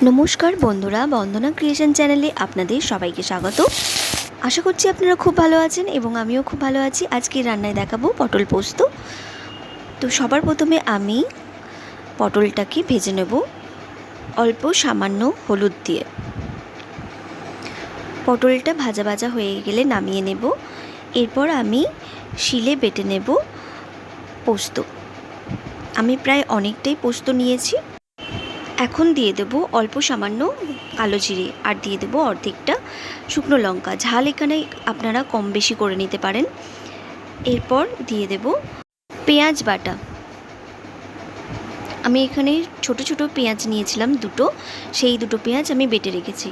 নমস্কার বন্ধুরা, বন্দনা ক্রিয়েশন চ্যানেলে আপনাদের সবাইকে স্বাগত। আশা করছি আপনারা খুব ভালো আছেন এবং আমিও খুব ভালো আছি। আজকে রান্নায় দেখাবো পটল পোস্ত। তো সবার প্রথমে আমি পটলটাকে ভেজে নেব অল্প সামান্য হলুদ দিয়ে। পটলটা ভাজা ভাজা হয়ে গেলে নামিয়ে নেব। এরপর আমি শিলে বেটে নেব পোস্ত। আমি প্রায় অনেকটাই পোস্ত নিয়েছি। এখন দিয়ে দেব অল্প সামান্য কালো জিরে আর দিয়ে দেব অর্ধেকটা শুকনো লঙ্কা। ঝাল এখানে আপনারা কম বেশি করে নিতে পারেন। এরপর দিয়ে দেব পেঁয়াজ বাটা। আমি এখানে ছোট ছোট পেঁয়াজ নিয়েছিলাম দুটো, সেই দুটো পেঁয়াজ আমি বেটে রেখেছি।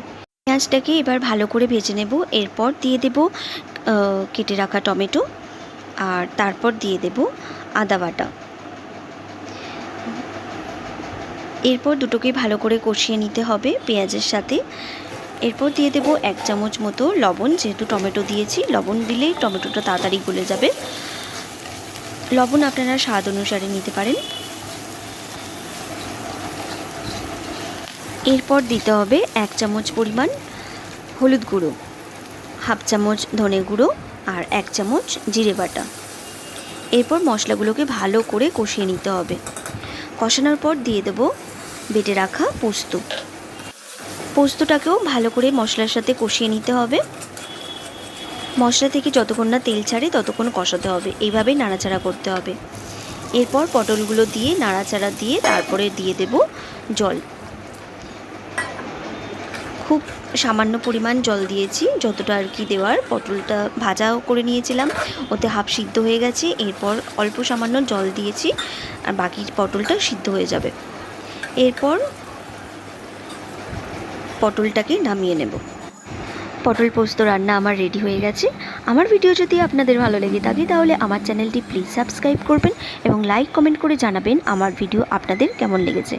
পেঁয়াজটাকে এবার ভালো করে ভেজে নেব। এরপর দিয়ে দেব কেটে রাখা টমেটো আর তারপর দিয়ে দেব আদা বাটা। এরপর দুটোকে ভালো করে কষিয়ে নিতে হবে পেঁয়াজের সাথে। এরপর দিয়ে দেব 1 চামচ মতো লবণ, যেহেতু টমেটো দিয়েছি লবণ দিলেই টমেটোটা তাড়াতাড়ি গলে যাবে। লবণ আপনারা স্বাদ অনুসারে নিতে পারেন। এরপর দিতে হবে 1 চামচ পরিমাণ হলুদ গুঁড়ো, হাফ চামচ ধনে গুঁড়ো আর 1 চামচ জিরে বাটা। এরপর মশলাগুলোকে ভালো করে কষিয়ে নিতে হবে। কষানোর পর দিয়ে দেব বেটে রাখা পোস্তটাকেও ভালো করে মশলার সাথে কষিয়ে নিতে হবে। মশলা থেকে যতক্ষণ না তেল ছাড়ে ততক্ষণ কষাতে হবে, এইভাবেই নাড়াচাড়া করতে হবে। এরপর পটলগুলো দিয়ে নাড়াচাড়া দিয়ে তারপরে দিয়ে দেব জল। খুব সামান্য পরিমাণ জল দিয়েছি, যতটা আর কি দেওয়ার। পটলটা ভাজাও করে নিয়েছিলাম, ওতে হাফ সিদ্ধ হয়ে গেছে। এরপর অল্প সামান্য জল দিয়েছি আর বাকি পটলটা সিদ্ধ হয়ে যাবে। এরপর পটলটাকে নামিয়ে নেব। পটল পোস্ত রান্না আমার রেডি হয়ে গেছে। আমার ভিডিও যদি আপনাদের ভালো লেগে থাকে তাহলে আমার চ্যানেলটি প্লিজ সাবস্ক্রাইব করবেন এবং লাইক কমেন্ট করে জানাবেন আমার ভিডিও আপনাদের কেমন লেগেছে।